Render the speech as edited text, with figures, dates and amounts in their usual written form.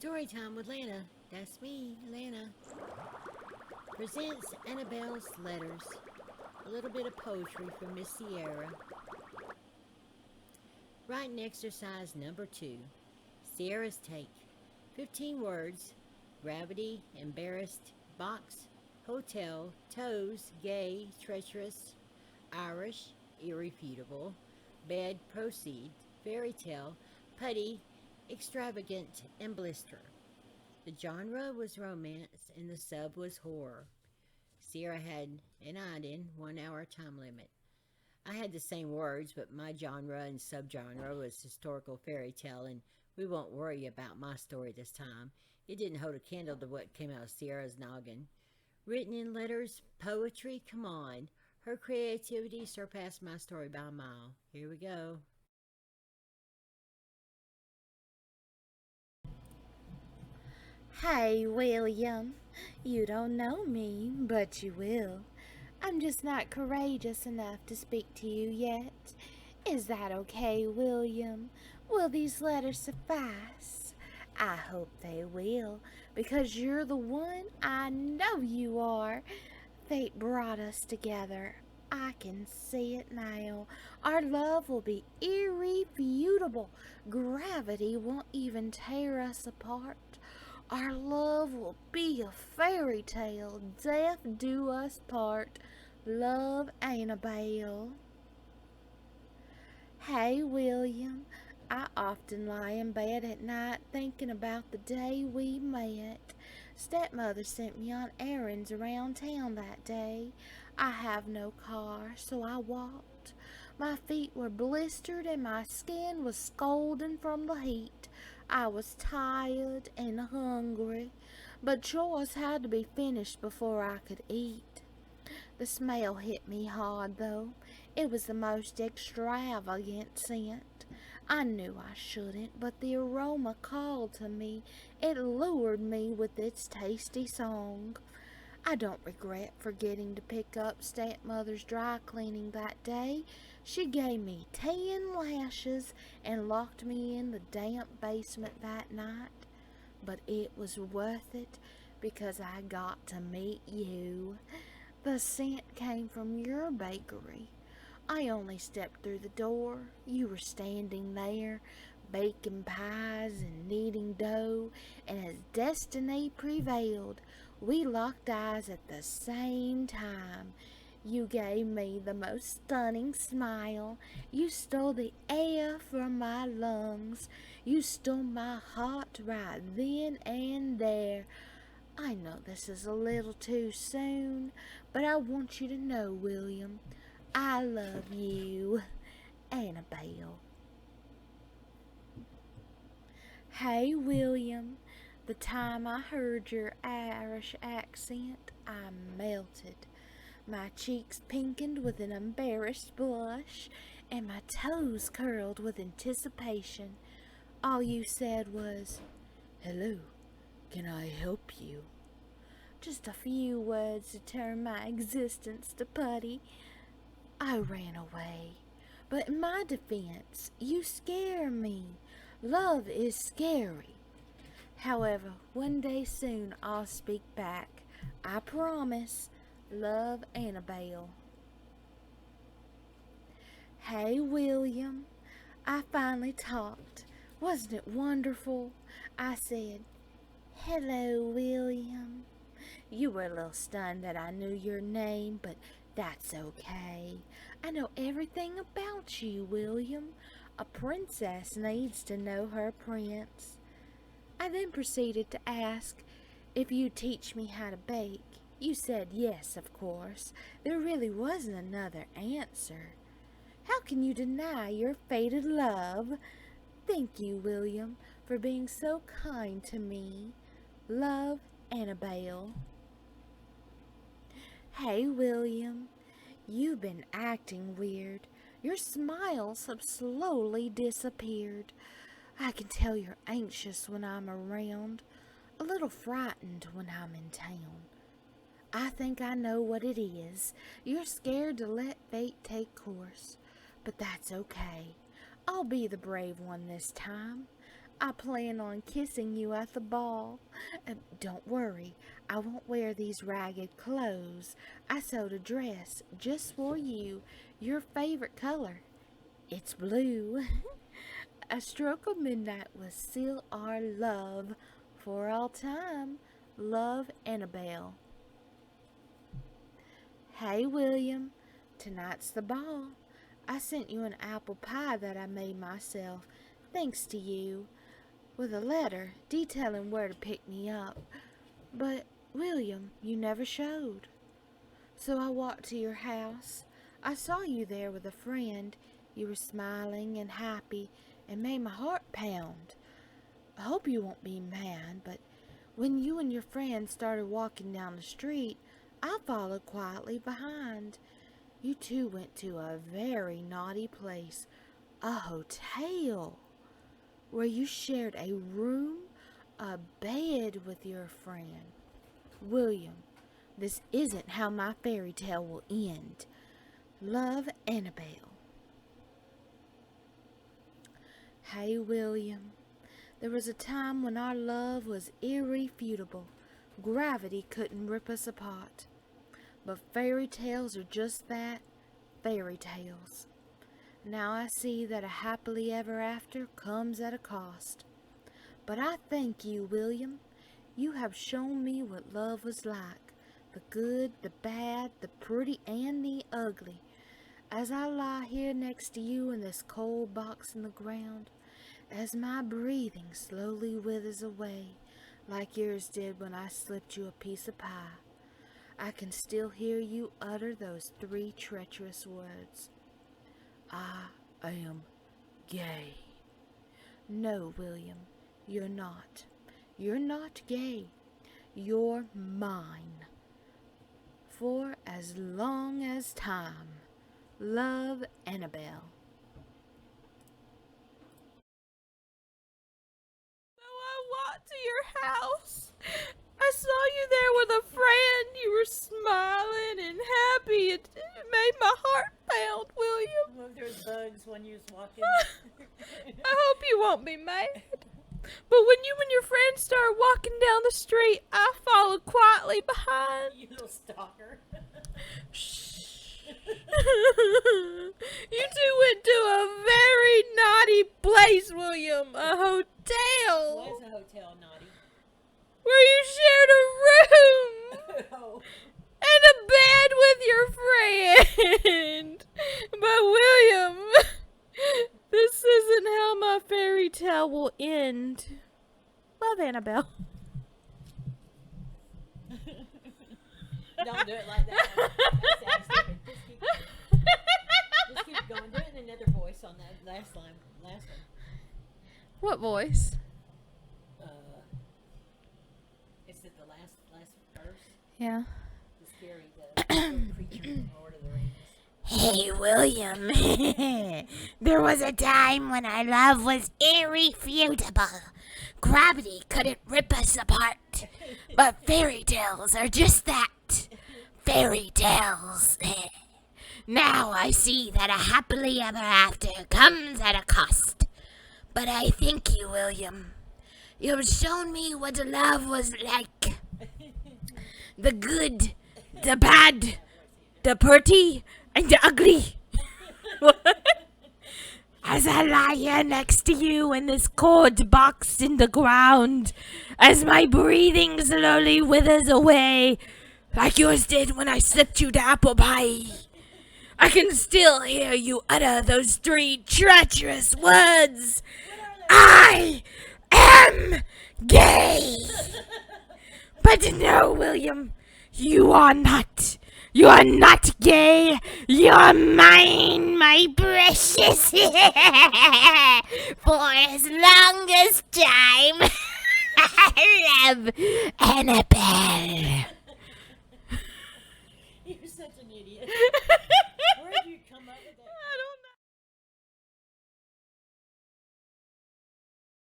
Storytime with Lana. That's me, Lana. Presents Anabelle's Letters. A little bit of poetry from Miss Cierra. Writing exercise number 2. Cierra's take. 15 words. Gravity, embarrassed, box, hotel, toes, gay, treacherous, Irish, irrefutable, bed, proceed, fairytale, putty, extravagant, and blister. The genre was romance and the sub was horror. Cierra had, and I did, 1 hour time limit. I had the same words, but my genre and subgenre was historical fairy tale, and we won't worry about my story this time. It didn't hold a candle to what came out of Sierra's noggin. Written in letters, poetry, come on. Her creativity surpassed my story by a mile. Here we go. Hey, William. You don't know me, but you will. I'm just not courageous enough to speak to you yet. Is that okay, William? Will these letters suffice? I hope they will, because you're the one I know you are. Fate brought us together. I can see it now. Our love will be irrefutable. Gravity won't even tear us apart. Our love will be a fairy tale. Death do us part. Love Annabelle. Hey, William. I often lie in bed at night thinking about the day we met. Stepmother sent me on errands around town that day. I have no car, so I walked. My feet were blistered and my skin was scalding from the heat. I was tired and hungry, but chores had to be finished before I could eat. The smell hit me hard, though. It was the most extravagant scent. I knew I shouldn't, but the aroma called to me. It lured me with its tasty song. I don't regret forgetting to pick up Stepmother's dry cleaning that day. She gave me 10 lashes and locked me in the damp basement that night. But it was worth it because I got to meet you. The scent came from your bakery. I only stepped through the door. You were standing there, baking pies and kneading dough, and as destiny prevailed, we locked eyes at the same time. You gave me the most stunning smile. You stole the air from my lungs. You stole my heart right then and there. I know this is a little too soon, but I want you to know, William, I love you. Anabelle. Hey, William. The time I heard your Irish accent, I melted. My cheeks pinkened with an embarrassed blush, and my toes curled with anticipation. All you said was, "Hello, can I help you?" Just a few words to turn my existence to putty. I ran away. But in my defense, you scare me. Love is scary. However, one day soon I'll speak back. I promise. Love, Anabelle. Hey, William. I finally talked. Wasn't it wonderful? I said, "Hello, William." You were a little stunned that I knew your name, but that's okay. I know everything about you, William. A princess needs to know her prince. I then proceeded to ask if you'd teach me how to bake. You said yes, of course. There really wasn't another answer. How can you deny your fated love? Thank you, William, for being so kind to me. Love, Anabelle. Hey, William. You've been acting weird. Your smiles have slowly disappeared. I can tell you're anxious when I'm around, a little frightened when I'm in town. I think I know what it is. You're scared to let fate take course, but that's okay. I'll be the brave one this time. I plan on kissing you at the ball. Don't worry, I won't wear these ragged clothes. I sewed a dress just for you, your favorite color. It's blue. A stroke of midnight will seal our love for all time. Love, Anabelle. Hey, William. Tonight's the ball. I sent you an apple pie that I made myself, thanks to you, with a letter detailing where to pick me up. But, William, you never showed. So I walked to your house. I saw you there with a friend. You were smiling and happy and made my heart pound. I hope you won't be mad, but when you and your friend started walking down the street, I followed quietly behind. You two went to a very naughty place, a hotel, where you shared a room, a bed with your friend. William, this isn't how my fairy tale will end. Love, Anabelle. Hey, William. There was a time when our love was irrefutable. Gravity couldn't rip us apart. But fairy tales are just that, fairy tales. Now I see that a happily ever after comes at a cost. But I thank you, William. You have shown me what love was like. The good, the bad, the pretty, and the ugly. As I lie here next to you in this cold box in the ground, as my breathing slowly withers away, like yours did when I slipped you a piece of pie, I can still hear you utter those 3 treacherous words. I am gay. No, William, you're not. You're not gay. You're mine. For as long as time. Love, Anabelle. So I walked to your house. I saw you there with a friend. You were smiling and happy. It made my heart pound, William. Well, there's bugs when you was walking. I hope you won't be mad. But when you and your friend started walking down the street, I followed quietly behind. You little stalker. Shh. You two went to a very naughty place, William. A hotel. Why is a hotel naughty? Where you shared a room. Oh. And a bed with your friend. But William, this isn't how my fairy tale will end. Love, Anabelle. Don't do it like that. That sounds stupid. Just keep going. Do it in another voice on that last line. Last one. What voice? Is it the last verse? Yeah. The scary, the creature from Lord of the Rings. Hey, William. There was a time when our love was irrefutable. Gravity couldn't rip us apart. But fairy tales are just that. Fairy tales. Now I see that a happily ever after comes at a cost. But I thank you, William. You've shown me what love was like. The good, the bad, the pretty, and the ugly. As I lie here next to you in this cold box in the ground, as my breathing slowly withers away, like yours did when I slipped you the apple pie, I can still hear you utter those 3 treacherous words. I am gay. But no, William, you are not. You are not gay. You're mine, my precious. For as long as time, I love Anabelle. You're such an idiot.